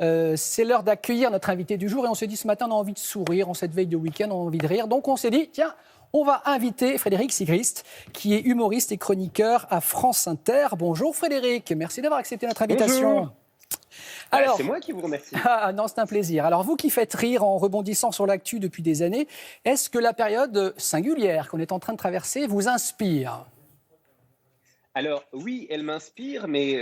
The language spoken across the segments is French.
C'est l'heure d'accueillir notre invité du jour et on se dit ce matin, on a envie de sourire en cette veille de week-end, on a envie de rire. Donc on s'est dit, tiens, on va inviter Frédéric Sigrist, qui est humoriste et chroniqueur à France Inter. Bonjour Frédéric, merci d'avoir accepté notre invitation. Bonjour. Alors, c'est moi qui vous remercie. Ah non, c'est un plaisir. Alors vous qui faites rire en rebondissant sur l'actu depuis des années, est-ce que la période singulière qu'on est en train de traverser vous inspire ? Alors oui, elle m'inspire, mais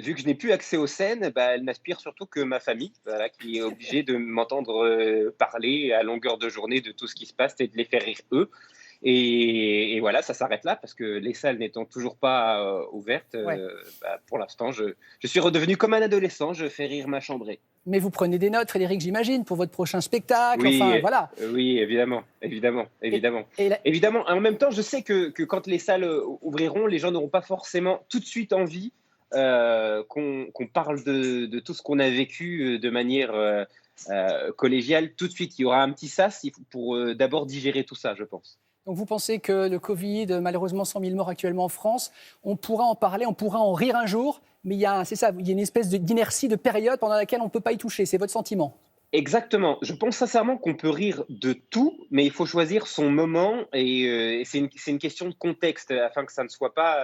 vu que je n'ai plus accès aux scènes, elle m'inspire surtout que ma famille, voilà, qui est obligée de m'entendre parler à longueur de journée de tout ce qui se passe et de les faire rire eux. Et voilà, ça s'arrête là parce que les salles n'étant toujours pas ouvertes, Ouais. pour l'instant, je suis redevenu comme un adolescent, je fais rire ma chambrée. Mais vous prenez des notes, Frédéric, j'imagine, pour votre prochain spectacle. Oui, Enfin, voilà. oui, évidemment. Et Évidemment, en même temps, je sais que quand les salles ouvriront, les gens n'auront pas forcément tout de suite envie qu'on parle de tout ce qu'on a vécu de manière collégiale. Tout de suite, il y aura un petit sas pour d'abord digérer tout ça, je pense. donc vous pensez que le Covid, malheureusement 100 000 morts actuellement en France, on pourra en parler, on pourra en rire un jour, mais c'est ça, il y a une espèce d'inertie, de période pendant laquelle on ne peut pas y toucher. C'est votre sentiment ? Exactement. Je pense sincèrement qu'on peut rire de tout, mais il faut choisir son moment et c'est une question de contexte afin que ça ne soit pas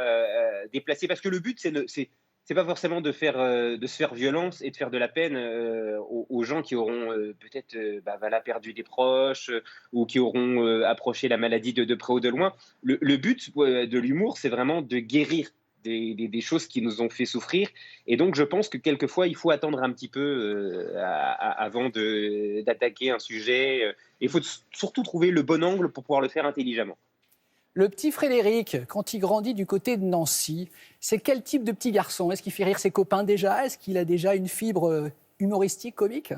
déplacé. Parce que le but, c'est pas forcément de se faire violence et de faire de la peine aux gens qui auront peut-être voilà, perdu des proches ou qui auront approché la maladie de près ou de loin. Le but de l'humour, c'est vraiment de guérir des choses qui nous ont fait souffrir. Et donc, je pense que quelquefois, il faut attendre un petit peu avant d'attaquer un sujet. Il faut surtout trouver le bon angle pour pouvoir le faire intelligemment. Le petit Frédéric, quand il grandit du côté de Nancy, c'est quel type de petit garçon ? Est-ce qu'il fait rire ses copains déjà ? Est-ce qu'il a déjà une fibre humoristique, comique ?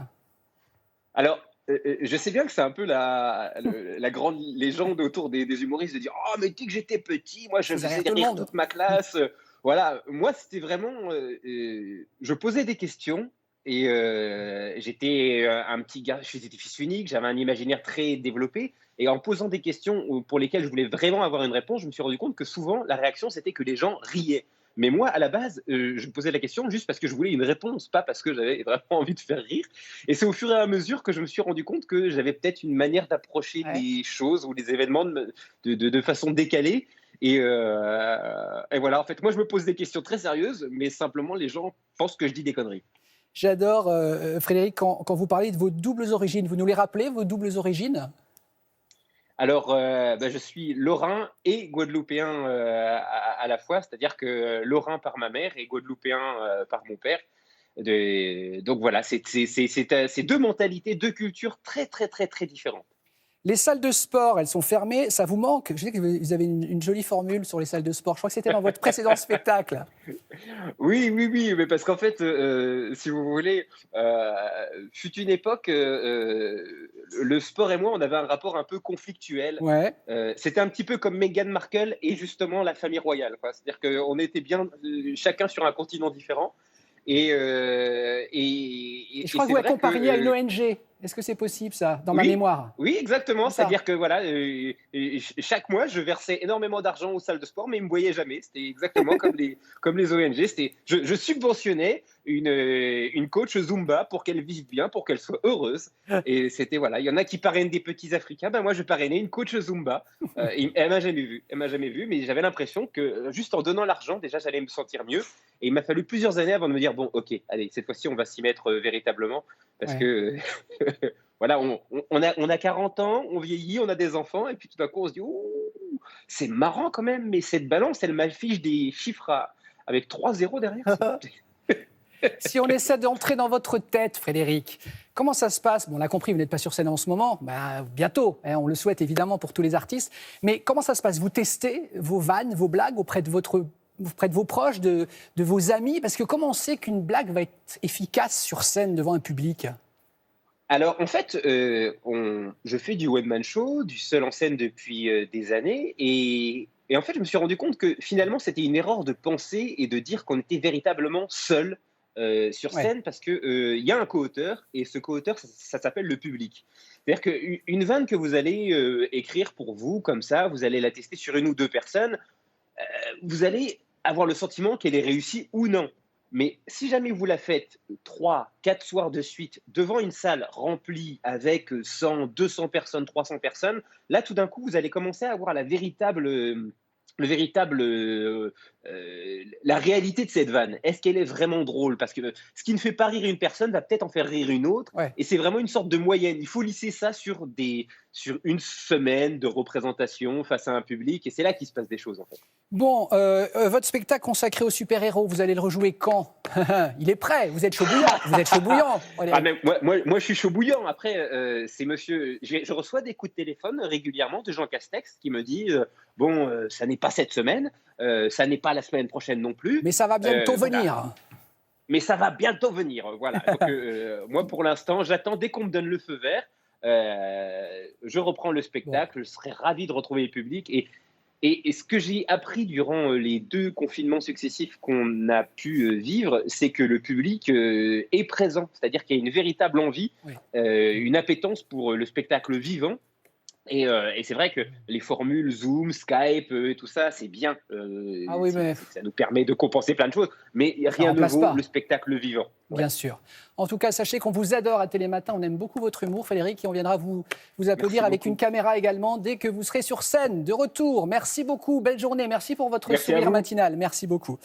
Alors, je sais bien que c'est un peu la grande légende autour des humoristes de dire « Oh, mais dès que j'étais petit, moi, je Vous faisais arrêtez le rire monde. toute ma classe. » Voilà, moi, c'était vraiment… je posais des questions et j'étais un petit gars, j'étais fils unique, j'avais un imaginaire très développé. Et en posant des questions pour lesquelles je voulais vraiment avoir une réponse, je me suis rendu compte que souvent, la réaction, c'était que les gens riaient. Mais moi, à la base, je me posais la question juste parce que je voulais une réponse, pas parce que j'avais vraiment envie de faire rire. Et c'est au fur et à mesure que je me suis rendu compte que j'avais peut-être une manière d'approcher Ouais. les choses ou les événements de façon décalée. Et voilà, en fait, moi, je me pose des questions très sérieuses, mais simplement, les gens pensent que je dis des conneries. J'adore, Frédéric, quand vous parlez de vos doubles origines. Vous nous les rappelez, vos doubles origines ? Alors, je suis lorrain et guadeloupéen à la fois, c'est-à-dire que lorrain par ma mère et guadeloupéen par mon père. Donc voilà, c'est deux mentalités, deux cultures très, très, très, très différentes. Les salles de sport, elles sont fermées. Ça vous manque ? Je sais que vous avez une jolie formule sur les salles de sport. Je crois que c'était dans votre précédent spectacle. Oui, mais parce qu'en fait, si vous voulez, fut une époque, le sport et moi, on avait un rapport un peu conflictuel. Ouais. C'était un petit peu comme Meghan Markle et justement la famille royale, quoi. C'est-à-dire qu'on était bien chacun sur un continent différent. Et Et je crois que vous la compariez à une ONG. Est-ce que c'est possible, ça, dans ma mémoire ? Oui, exactement. C'est ça. C'est-à-dire que voilà, chaque mois, je versais énormément d'argent aux salles de sport, mais ils ne me voyaient jamais. C'était exactement comme les ONG. Je subventionnais une coach Zumba pour qu'elle vive bien, pour qu'elle soit heureuse. Et c'était, voilà, il y en a qui parrainent des petits Africains. Moi, je parrainais une coach Zumba. Elle m'a jamais vu. Elle m'a jamais vu, mais j'avais l'impression que juste en donnant l'argent, déjà, j'allais me sentir mieux. Et il m'a fallu plusieurs années avant de me dire, bon, ok, allez, cette fois-ci, on va s'y mettre véritablement. Parce que voilà, on a 40 ans, on vieillit, on a des enfants, et puis tout d'un coup, on se dit, ouh, c'est marrant quand même, mais cette balance, elle m'affiche des chiffres avec 3 zéros derrière. Si on essaie d'entrer dans votre tête, Frédéric, comment ça se passe ? Bon, on a compris, vous n'êtes pas sur scène en ce moment, bientôt, hein, on le souhaite évidemment pour tous les artistes, mais comment ça se passe ? Vous testez vos vannes, vos blagues auprès de vos proches, de vos amis ? Parce que comment on sait qu'une blague va être efficace sur scène devant un public ? Alors, en fait, je fais du one-man show, du seul en scène depuis des années. Et en fait, je me suis rendu compte que finalement, c'était une erreur de penser et de dire qu'on était véritablement seul sur scène parce qu'il y a un co-auteur et ce co-auteur, ça s'appelle le public. C'est-à-dire qu'une vanne que vous allez écrire pour vous, comme ça, vous allez la tester sur une ou deux personnes, vous allez avoir le sentiment qu'elle est réussie ou non. Mais si jamais vous la faites 3, 4 soirs de suite devant une salle remplie avec 100, 200 personnes, 300 personnes, là tout d'un coup vous allez commencer à avoir la réalité de cette vanne. Est-ce qu'elle est vraiment drôle? Parce que ce qui ne fait pas rire une personne va peut-être en faire rire une autre. Ouais. Et c'est vraiment une sorte de moyenne. Il faut lisser ça sur une semaine de représentation face à un public. Et c'est là qu'il se passe des choses, en fait. Bon, votre spectacle consacré aux super-héros, vous allez le rejouer quand? Il est prêt, vous êtes chaud bouillant, vous êtes chaud bouillant. Ah, mais moi, je suis chaud bouillant. Après, c'est monsieur. Je reçois des coups de téléphone régulièrement de Jean Castex qui me dit bon, ça n'est pas cette semaine, ça n'est pas la semaine prochaine non plus. Mais ça va bientôt Voilà. venir. Mais ça va bientôt venir. Voilà. Donc, moi, pour l'instant, j'attends dès qu'on me donne le feu vert. Je reprends le spectacle. Bon. Je serai ravi de retrouver le public. Et ce que j'ai appris durant les 2 confinements successifs qu'on a pu vivre, c'est que le public est présent. C'est-à-dire qu'il y a une véritable envie, Oui. une appétence pour le spectacle vivant. Et c'est vrai que les formules Zoom, Skype et tout ça, c'est bien. Ah oui, mais ça nous permet de compenser plein de choses. Mais rien ne remplace vaut pas. le spectacle vivant. Ouais. Bien sûr. En tout cas, sachez qu'on vous adore à Télématin. On aime beaucoup votre humour, Frédéric, et on viendra vous applaudir Merci avec beaucoup. une caméra également dès que vous serez sur scène, de retour. Merci beaucoup. Belle journée. Merci pour votre Merci à sourire vous. matinal. Merci beaucoup.